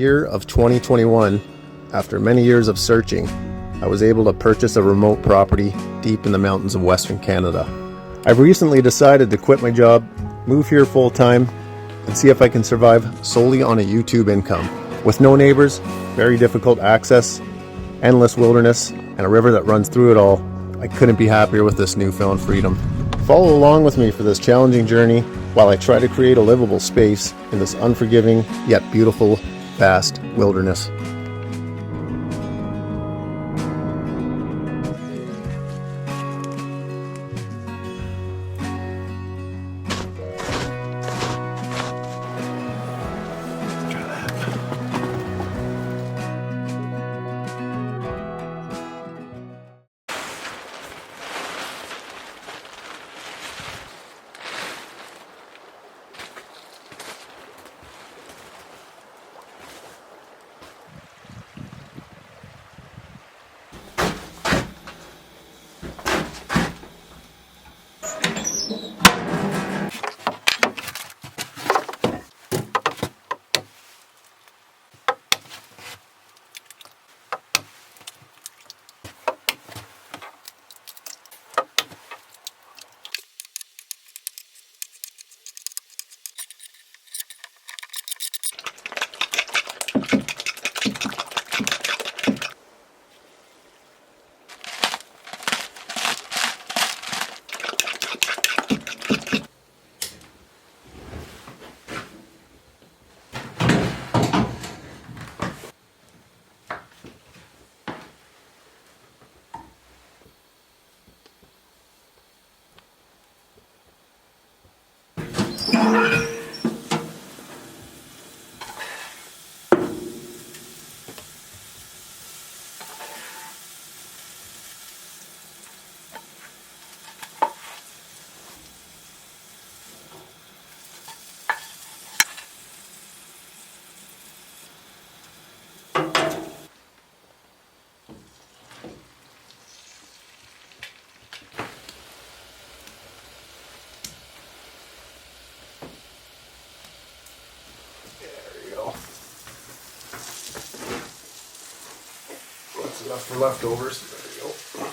year of 2021, after many years of searching, I was able to purchase a remote property deep in the mountains of Western Canada. I've recently decided to quit my job, move here full-time, and see if I can survive solely on a YouTube income. With no neighbors, very difficult access, endless wilderness, and a river that runs through it all, I couldn't be happier with this newfound freedom. Follow along with me for this challenging journey while I try to create a livable space in this unforgiving yet beautiful, vast wilderness. That's enough for leftovers. There you go.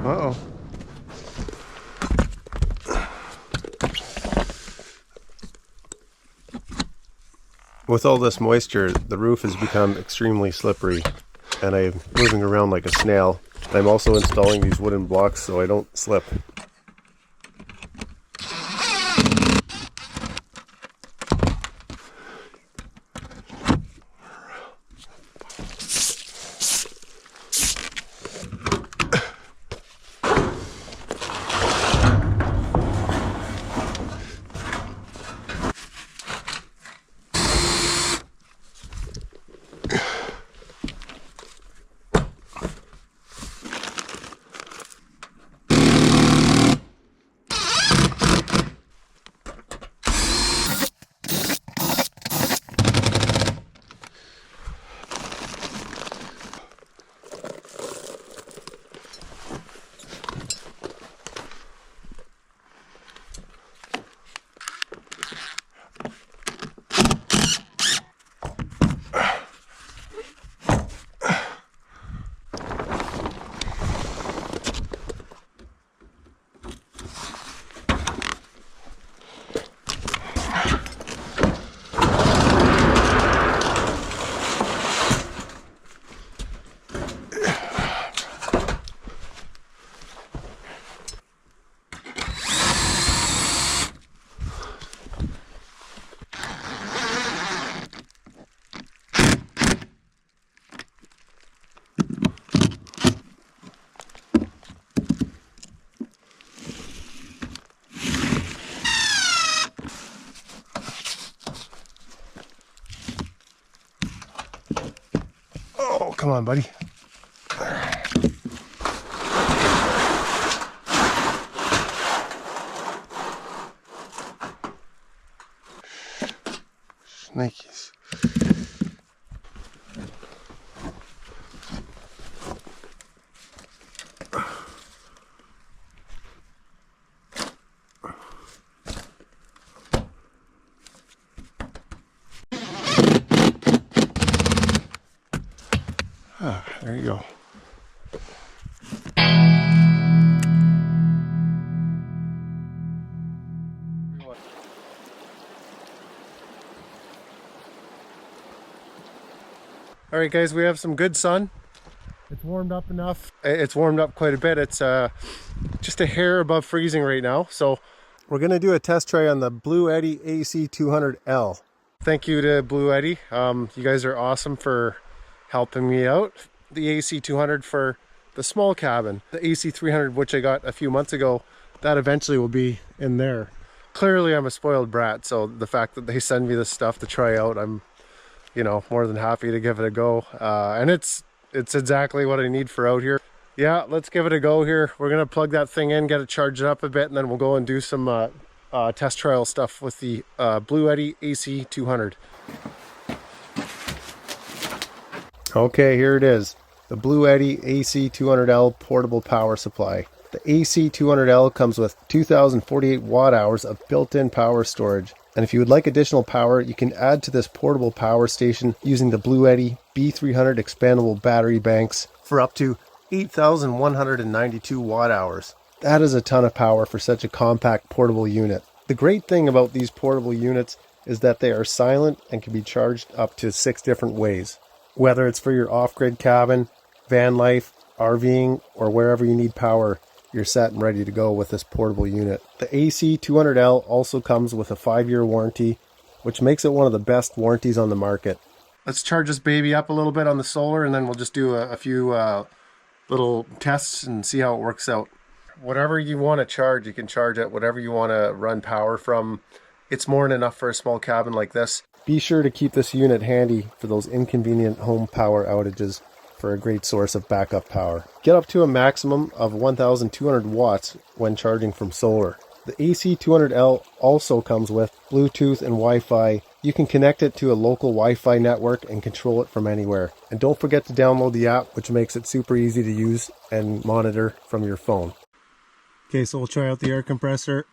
Uh-oh. With all this moisture, the roof has become extremely slippery, and I'm moving around like a snail. I'm also installing these wooden blocks so I don't slip. Come on, buddy. Snakies. Ah, there you go. All right, guys, we have some good sun. It's warmed up enough. It's warmed up quite a bit. It's just a hair above freezing right now. So we're gonna do a test try on the Bluetti AC200L. Thank you to Bluetti. You guys are awesome for helping me out. The AC200 for the small cabin. The AC300, which I got a few months ago, that eventually will be in there. Clearly, I'm a spoiled brat, so the fact that they send me this stuff to try out, I'm, you know, more than happy to give it a go. And it's exactly what I need for out here. Yeah, let's give it a go here. We're gonna plug that thing in, get it charged up a bit, and then we'll go and do some test trial stuff with the Bluetti AC200. Okay, here it is. The Bluetti AC200L portable power supply. The AC200L comes with 2048 watt hours of built-in power storage. And if you would like additional power, you can add to this portable power station using the Bluetti B300 expandable battery banks for up to 8,192 watt hours. That is a ton of power for such a compact portable unit. The great thing about these portable units is that they are silent and can be charged up to 6 different ways. Whether it's for your off-grid cabin, van life, RVing, or wherever you need power, you're set and ready to go with this portable unit. The AC200L also comes with a 5-year warranty, which makes it one of the best warranties on the market. Let's charge this baby up a little bit on the solar, and then we'll just do a few little tests and see how it works out. Whatever you want to charge, you can charge it. Whatever you want to run power from, it's more than enough for a small cabin like this. Be sure to keep this unit handy for those inconvenient home power outages for a great source of backup power. Get up to a maximum of 1,200 watts when charging from solar. The AC200L also comes with Bluetooth and Wi-Fi. You can connect it to a local Wi-Fi network and control it from anywhere. And don't forget to download the app, which makes it super easy to use and monitor from your phone. Okay, so we'll try out the air compressor.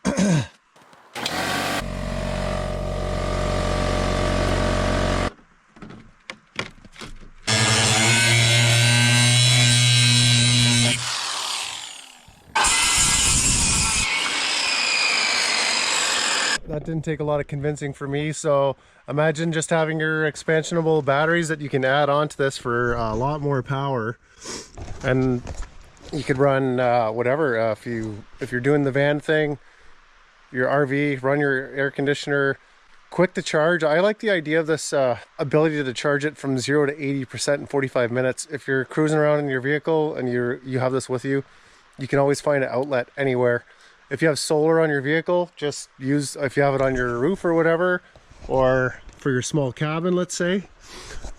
That didn't take a lot of convincing for me, so imagine just having your expansionable batteries that you can add onto this for a lot more power, and you could run whatever. If you're doing the van thing, your RV, run your air conditioner. Quick to charge. I like the idea of this ability to charge it from 0 to 80% in 45 minutes. If you're cruising around in your vehicle and you have this with you, you can always find an outlet anywhere. If you have solar on your vehicle, just use, if you have it on your roof or whatever, or for your small cabin, let's say,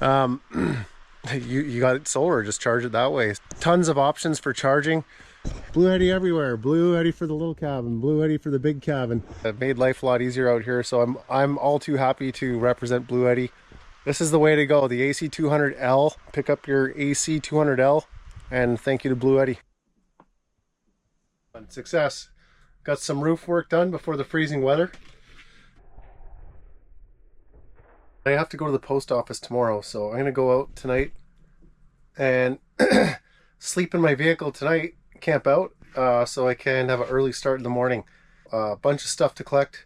you got solar, just charge it that way. Tons of options for charging. Bluetti everywhere. Bluetti for the little cabin, Bluetti for the big cabin. It made life a lot easier out here, so I'm all too happy to represent Bluetti. This is the way to go. The AC200L. Pick up your AC200L, and thank you to Bluetti. Success. Got some roof work done before the freezing weather. I have to go to the post office tomorrow, so I'm going to go out tonight and sleep in my vehicle tonight, camp out, so I can have an early start in the morning. A bunch of stuff to collect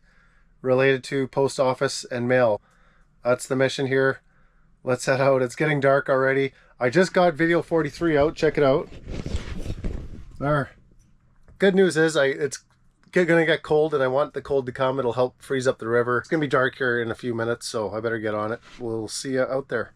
related to post office and mail. That's the mission here. Let's head out. It's getting dark already. I just got video 43 out. Check it out. There. Good news is it's gonna get cold, and I want the cold to come. It'll help freeze up the river. It's gonna be dark here in a few minutes, so I better get on it. We'll see you out there.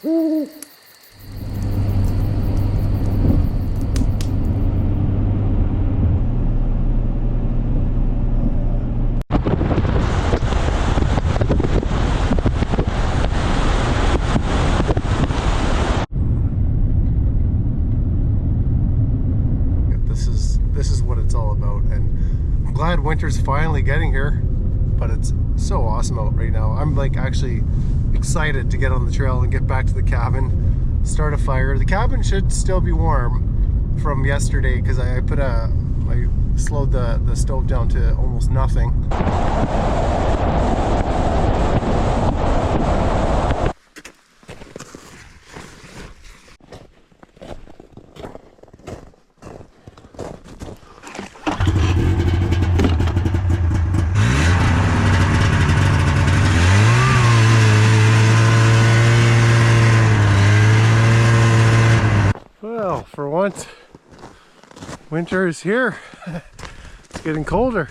This is what it's all about, and I'm glad winter's finally getting here, but it's so awesome out right now. I'm like actually excited to get on the trail and get back to the cabin, start a fire. The cabin should still be warm from yesterday because I slowed the stove down to almost nothing. Well, for once, winter is here. It's getting colder.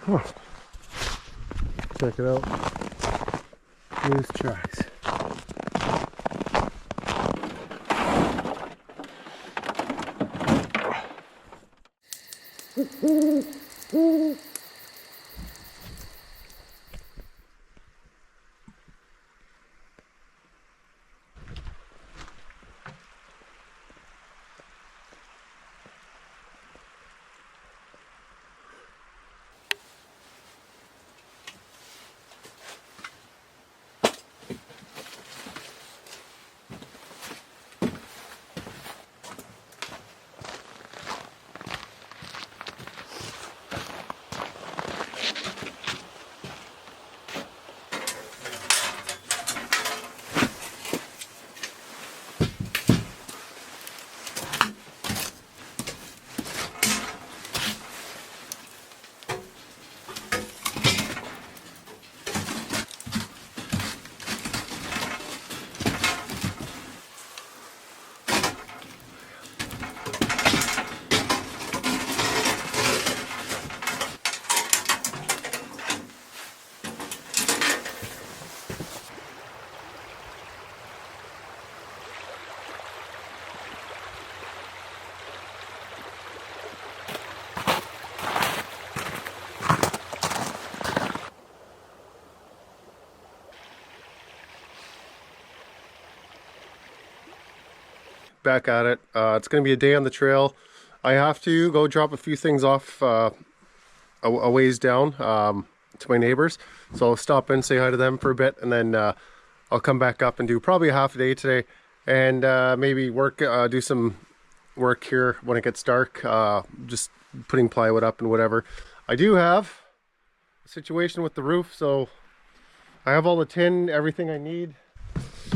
Huh. Check it out. Moose tracks. Back at it. It's going to be a day on the trail. I have to go drop a few things off a ways down to my neighbors, so I'll stop in, say hi to them for a bit, and then I'll come back up and do probably a half a day today, and maybe do some work here when it gets dark, just putting plywood up and whatever. I do have a situation with the roof, so I have all the tin, everything I need.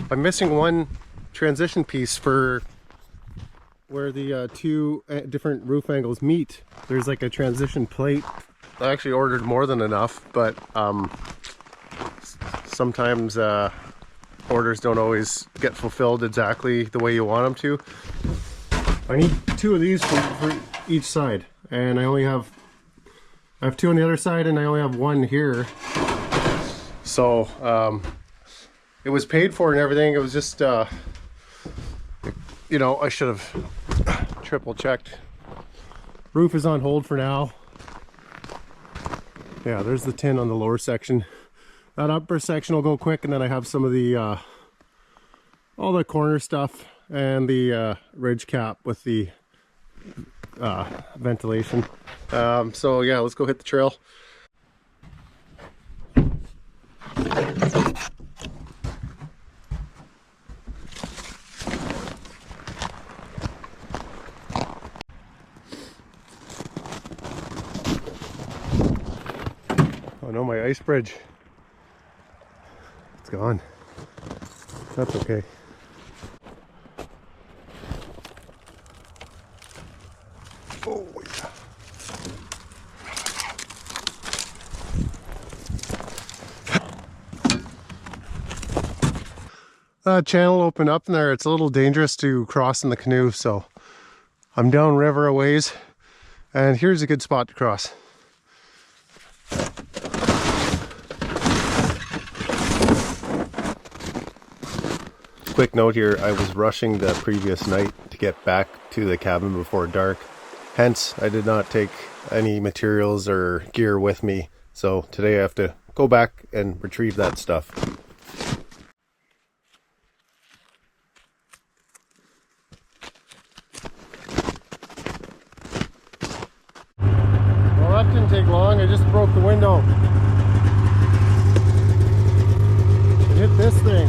I'm missing one transition piece for where the two different roof angles meet. There's like a transition plate. I actually ordered more than enough, but sometimes orders don't always get fulfilled exactly the way you want them to. I need two of these for each side, and I have two on the other side, and I only have one here. So it was paid for and everything. It was just you know, I should have triple checked. Roof is on hold for now. Yeah, there's the tin on the lower section. That upper section will go quick, and then I have some of the all the corner stuff and the ridge cap with the ventilation. So yeah, let's go hit the trail. Oh no, my ice bridge. It's gone. That's okay. Oh, yeah. Channel opened up in there. It's a little dangerous to cross in the canoe, so I'm down river a ways, and here's a good spot to cross. Quick note here, I was rushing the previous night to get back to the cabin before dark. Hence, I did not take any materials or gear with me. So today I have to go back and retrieve that stuff. Well, that didn't take long. I just broke the window. It hit this thing.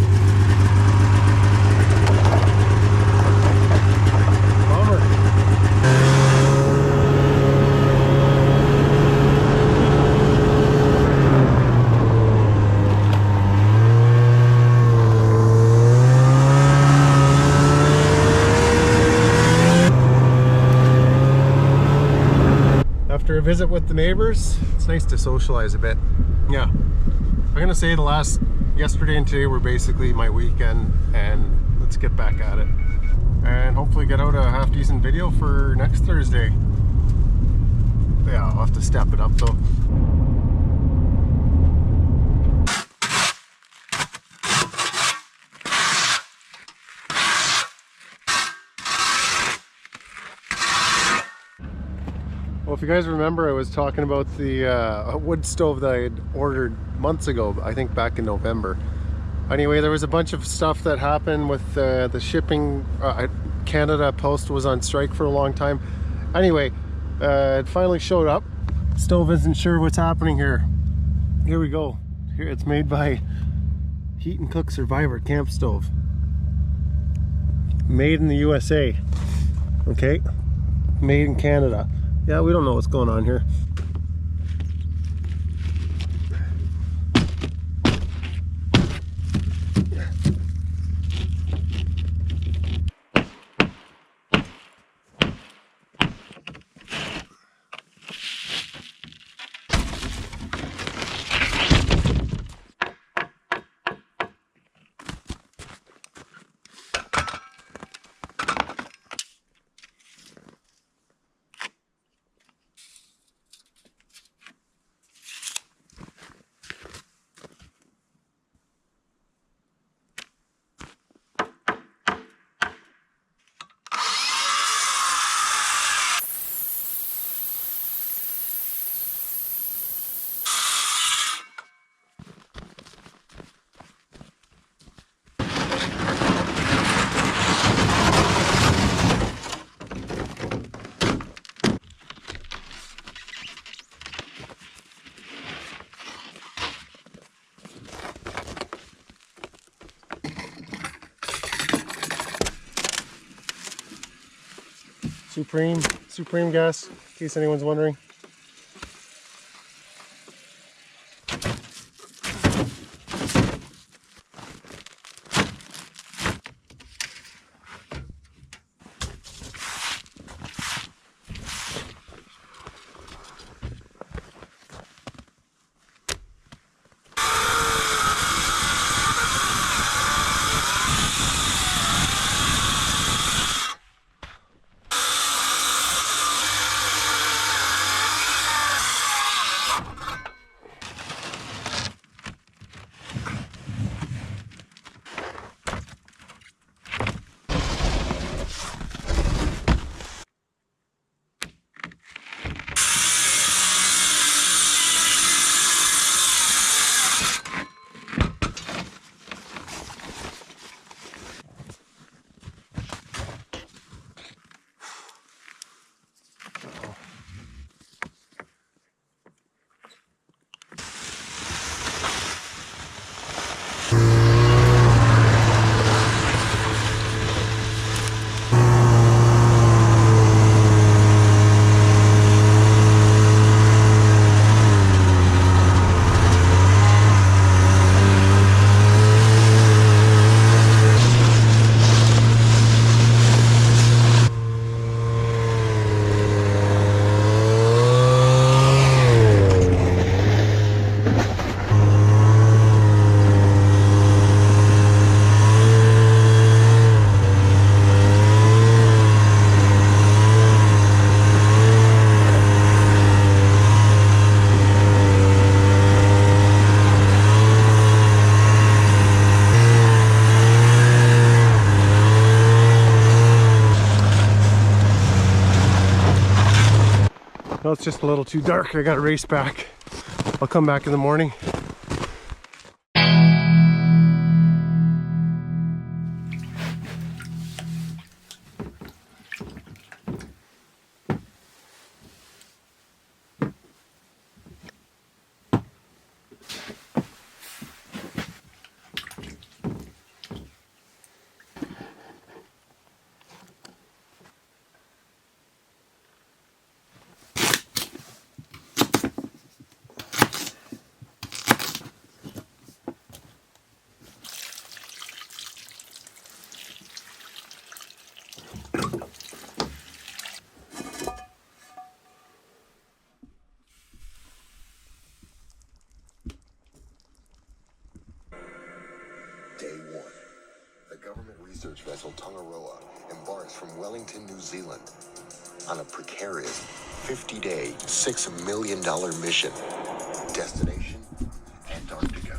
After a visit with the neighbors, it's nice to socialize a bit. Yeah, I'm gonna say yesterday and today were basically my weekend, and let's get back at it and hopefully get out a half decent video for next Thursday. Yeah, I'll have to step it up though. Well, if you guys remember, I was talking about the wood stove that I had ordered months ago, I think back in November. Anyway, there was a bunch of stuff that happened with the shipping. Canada Post was on strike for a long time. Anyway, it finally showed up. Stove isn't sure what's happening here. Here we go. Here, it's made by Heat and Cook Survivor Camp Stove. Made in the USA. Okay, made in Canada. Yeah, we don't know what's going on here. Supreme gas, in case anyone's wondering. Well, it's just a little too dark. I gotta race back. I'll come back in the morning. Day 1. The government research vessel Tongaroa embarks from Wellington, New Zealand on a precarious 50-day, $6 million mission. Destination, Antarctica.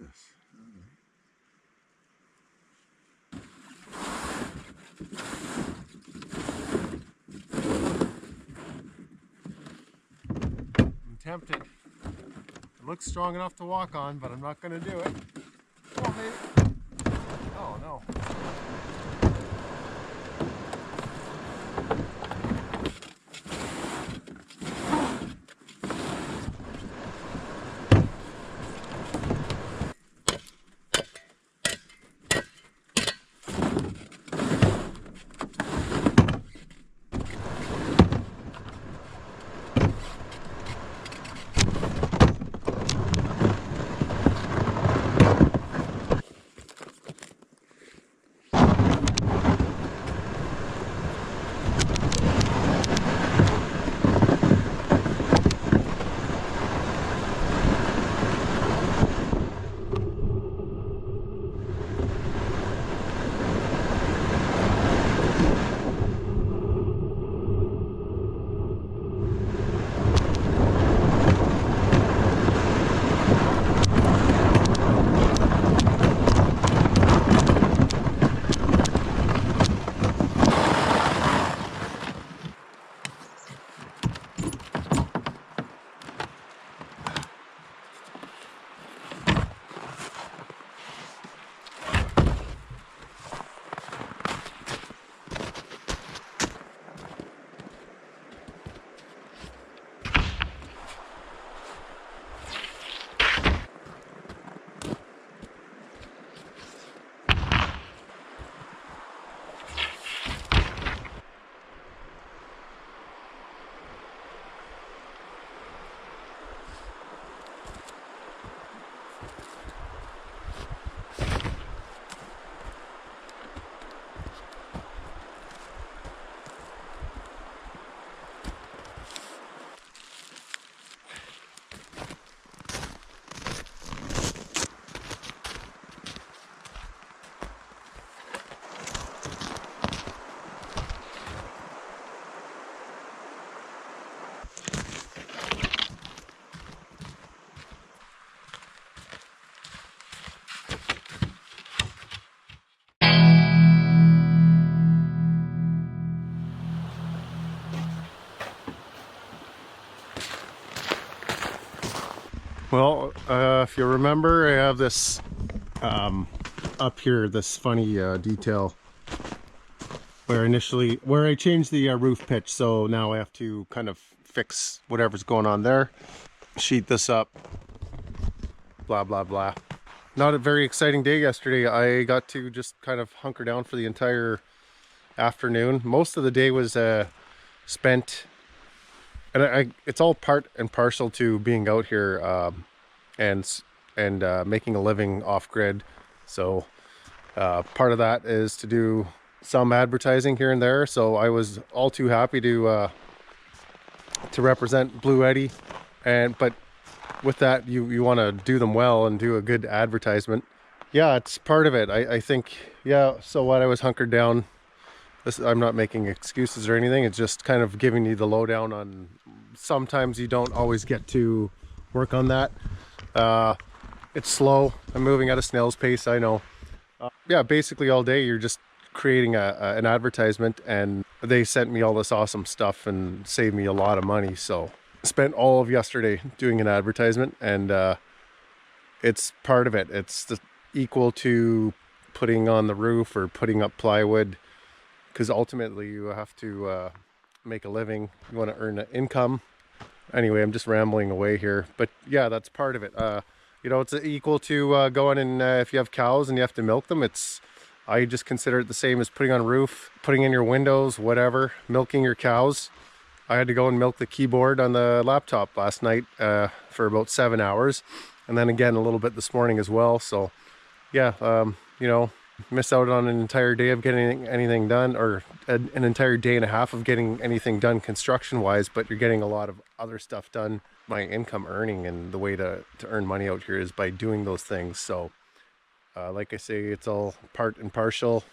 this. I'm tempted. It looks strong enough to walk on, but I'm not going to do it. Come on, baby. Oh, no. Well, if you remember, I have this up here, this funny detail where I changed the roof pitch, so now I have to kind of fix whatever's going on there, sheet this up, blah blah blah. Not a very exciting day yesterday. I got to just kind of hunker down for the entire afternoon. Most of the day was spent, and it's all part and parcel to being out here and making a living off grid. So part of that is to do some advertising here and there. So I was all too happy to represent Bluetti, but with that you want to do them well and do a good advertisement. Yeah, it's part of it. I think, yeah, so what, I was hunkered down. I'm not making excuses or anything. It's just kind of giving you the lowdown on sometimes you don't always get to work on that. It's slow. I'm moving at a snail's pace, I know. Yeah, basically all day you're just creating an advertisement, and they sent me all this awesome stuff and saved me a lot of money. So spent all of yesterday doing an advertisement, and it's part of it. It's equal to putting on the roof or putting up plywood, because ultimately you have to make a living. You want to earn an income. Anyway, I'm just rambling away here, but yeah, that's part of it. You know, it's equal to going and if you have cows and you have to milk them, I just consider it the same as putting on a roof, putting in your windows, whatever, milking your cows. I had to go and milk the keyboard on the laptop last night for about 7 hours, and then again a little bit this morning as well. So yeah, you know, miss out on an entire day of getting anything done, or an entire day and a half of getting anything done construction wise, but you're getting a lot of other stuff done. My income earning, and the way to earn money out here is by doing those things. So like I say, it's all part and parcel.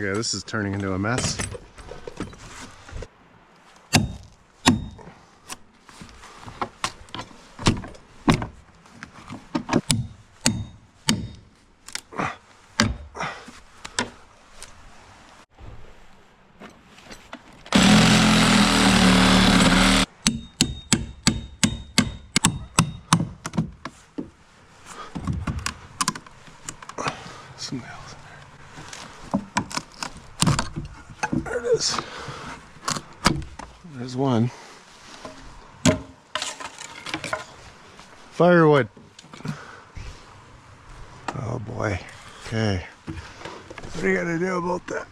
Okay, this is turning into a mess. Some nails in there. There it is. There's one. Firewood. Oh boy. Okay. What are you gonna do about that?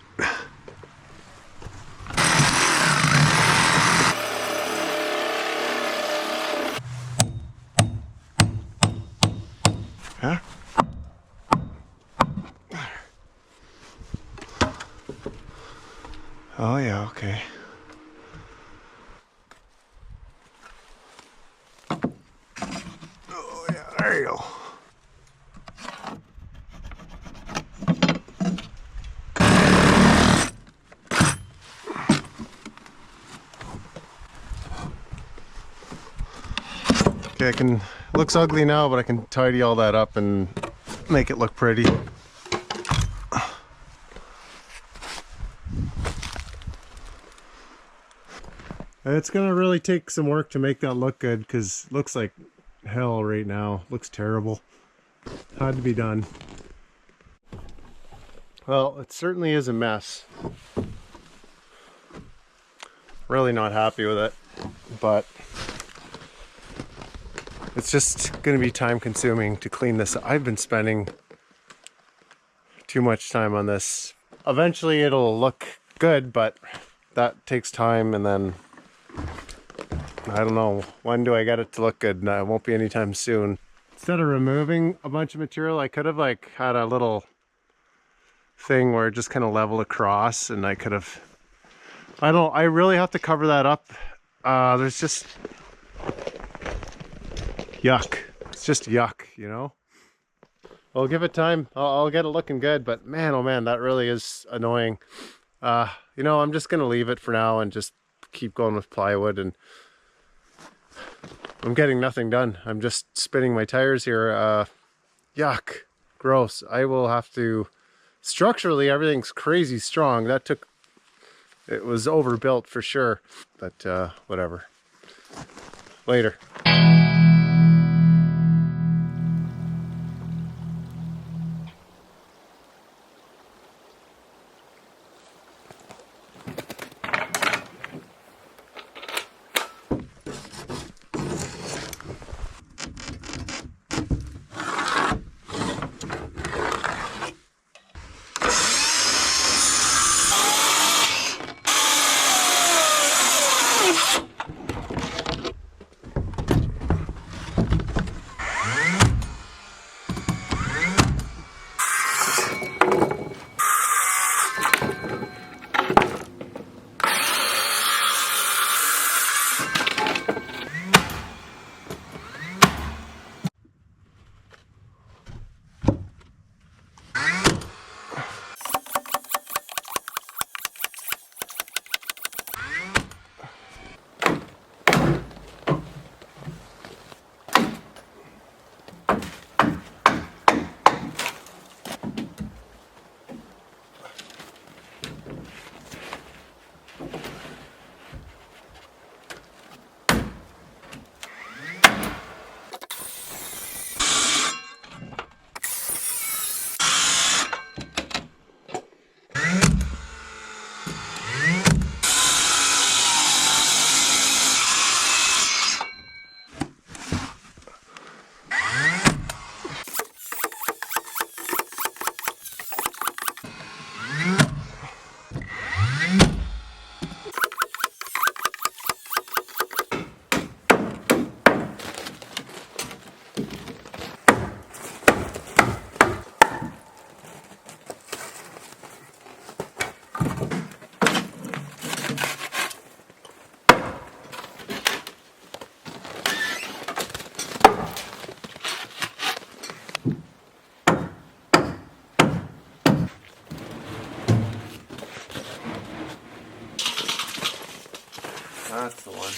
Huh? Oh yeah, okay. Oh yeah, there you go. Okay, looks ugly now, but I can tidy all that up and make it look pretty. It's gonna really take some work to make that look good, because it looks like hell right now. Looks terrible. Had to be done. Well, it certainly is a mess. Really not happy with it, but it's just gonna be time consuming to clean this. I've been spending too much time on this. Eventually it'll look good, but that takes time, and then I don't know, when do I get it to look good? No, it won't be anytime soon. Instead of removing a bunch of material, I could have like had a little thing where it just kind of leveled across, and I could have, I really have to cover that up. There's just yuck. It's just yuck, you know? I'll give it time. I'll get it looking good, but man, oh man, that really is annoying. You know, I'm just gonna leave it for now and just keep going with plywood, and I'm getting nothing done. I'm just spinning my tires here. Yuck, gross. I will have to, structurally everything's crazy strong. It was overbuilt for sure, but whatever. Later. That's the one.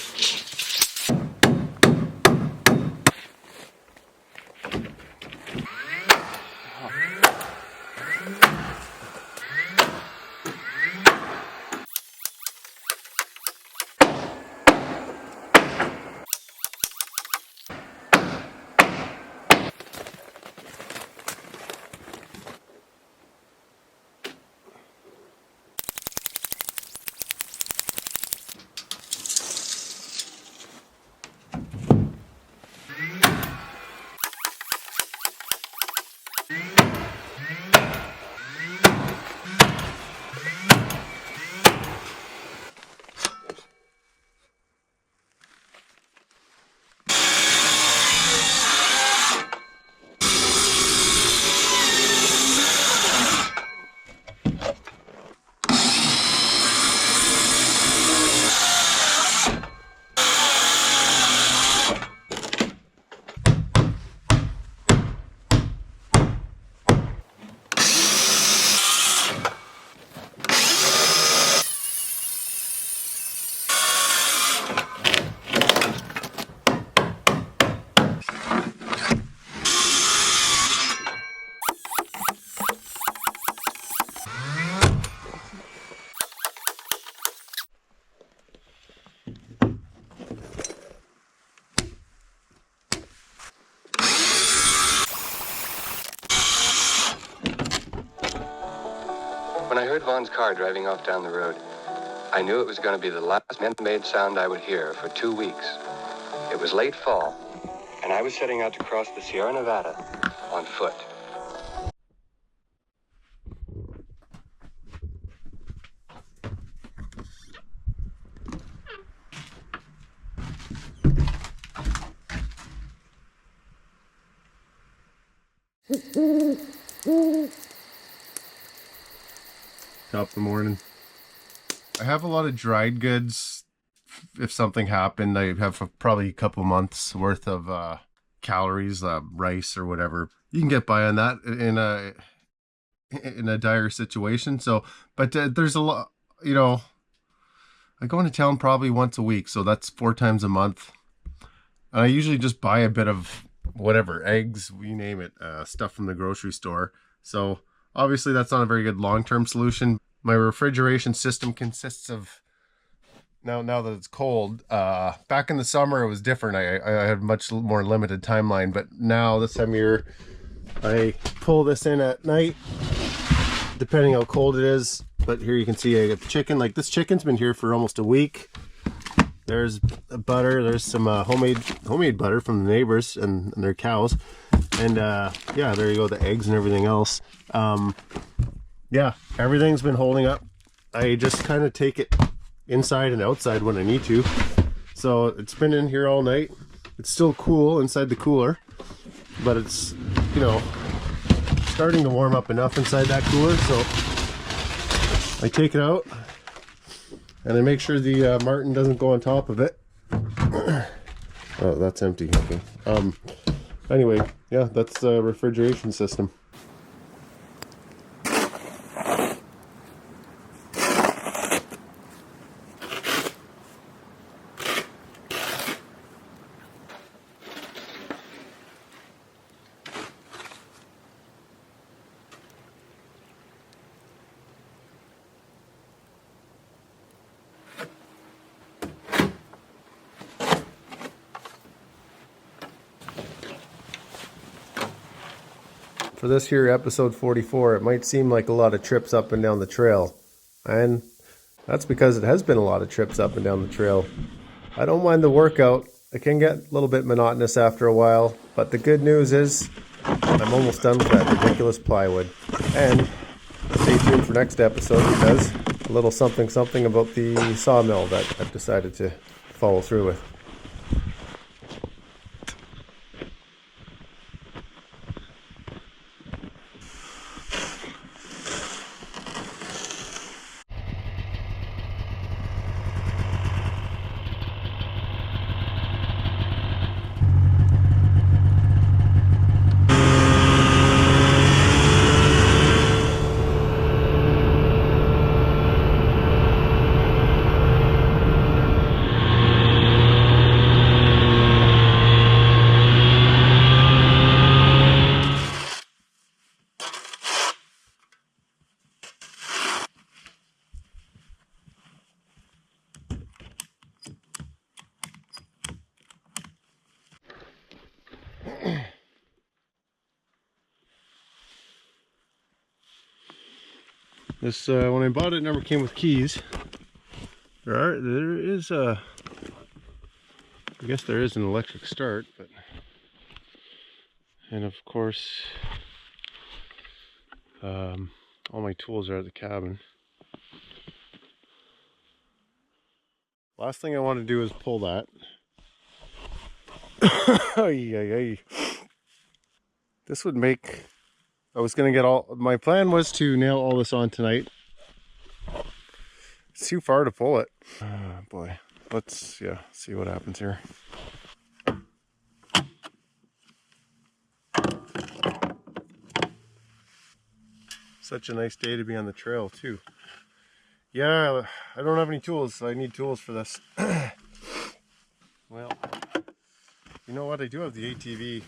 When I heard Vaughn's car driving off down the road, I knew it was going to be the last man-made sound I would hear for 2 weeks. It was late fall, and I was setting out to cross the Sierra Nevada on foot. Top of the morning. I have a lot of dried goods. If something happened, I have probably a couple months worth of calories, rice or whatever. You can get by on that in a dire situation. So, but there's a lot, you know, I go into town probably once a week, so that's 4 times a month. And I usually just buy a bit of whatever, eggs, you name it, stuff from the grocery store. So obviously that's not a very good long-term solution. My refrigeration system consists of, now that it's cold, back in the summer it was different. I had much more limited timeline, but now this time of year I pull this in at night, depending how cold it is. But here you can see I got the chicken. Like, this chicken's been here for almost a week. There's butter, there's some homemade butter from the neighbors and their cows. And yeah, there you go, the eggs and everything else. Yeah, everything's been holding up. I just kind of take it inside and outside when I need to. So it's been in here all night. It's still cool inside the cooler, but it's, you know, starting to warm up enough inside that cooler. So I take it out and I make sure the Martin doesn't go on top of it. Oh, that's empty. Okay. Anyway, yeah, that's the refrigeration system. For this here episode 44, it might seem like a lot of trips up and down the trail, and that's because it has been a lot of trips up and down the trail. I don't mind the workout. It can get a little bit monotonous after a while, but the good news is I'm almost done with that ridiculous plywood. And stay tuned for next episode, because a little something about the sawmill that I've decided to follow through with. This when I bought it, it never came with keys. There is a, I guess there is an electric start, but, and of course, all my tools are at the cabin. Last thing I want to do is pull that. This would make, I was going to get all, my plan was to nail all this on tonight. It's too far to pull it. Oh boy, let's, yeah, see what happens here. Such a nice day to be on the trail too. Yeah, I don't have any tools, so I need tools for this. Well, you know what? I do have the ATV.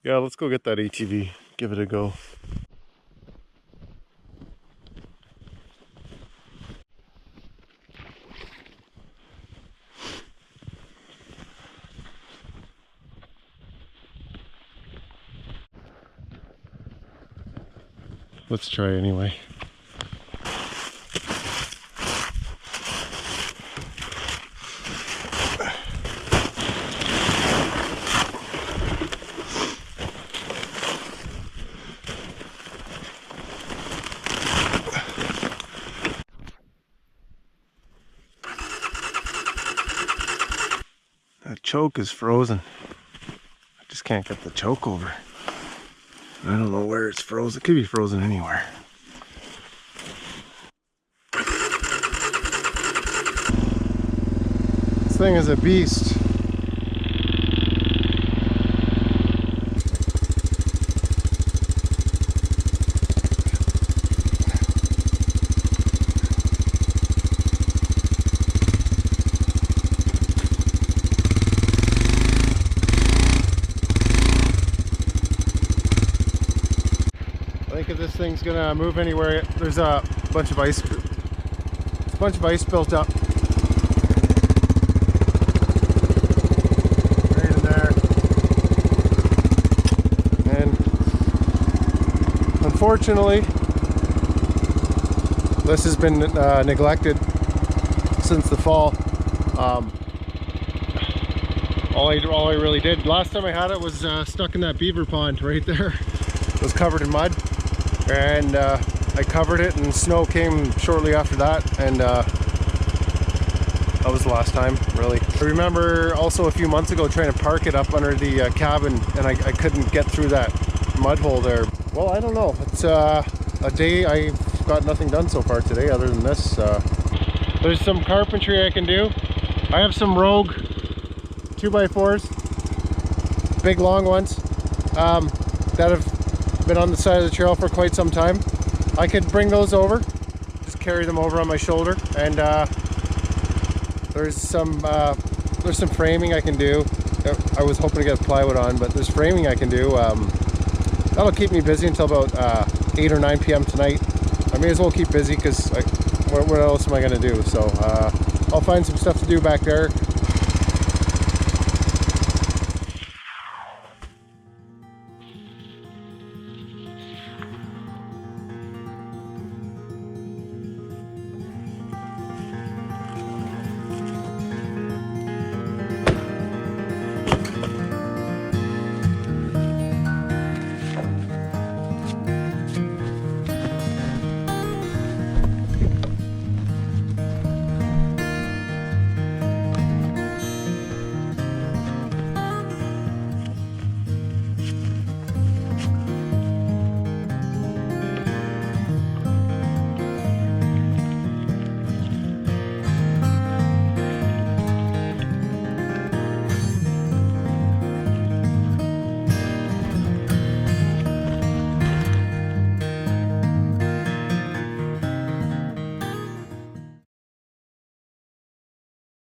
Yeah, let's go get that ATV. Give it a go. Let's try anyway. That choke is frozen. I just can't get the choke over. I don't know where it's frozen. It could be frozen anywhere. This thing is a beast. I think if this thing's gonna move anywhere, there's a bunch of ice. There's a bunch of ice built up. Right in there. And unfortunately, this has been neglected since the fall. All I really did, last time I had it was stuck in that beaver pond right there. It was covered in mud. And I covered it, and snow came shortly after that, and that was the last time, really. I remember also a few months ago trying to park it up under the cabin, and I couldn't get through that mud hole there. Well, I don't know. It's a day I've got nothing done so far today other than this. There's some carpentry I can do. I have some Rogue 2x4s, big long ones, that have been on the side of the trail for quite some time. I could bring those over, just carry them over on my shoulder, and there's some framing I can do. I was hoping to get plywood on, but there's framing I can do. That'll keep me busy until about 8 or 9 p.m. tonight. I may as well keep busy because what else am I going to do? So I'll find some stuff to do back there.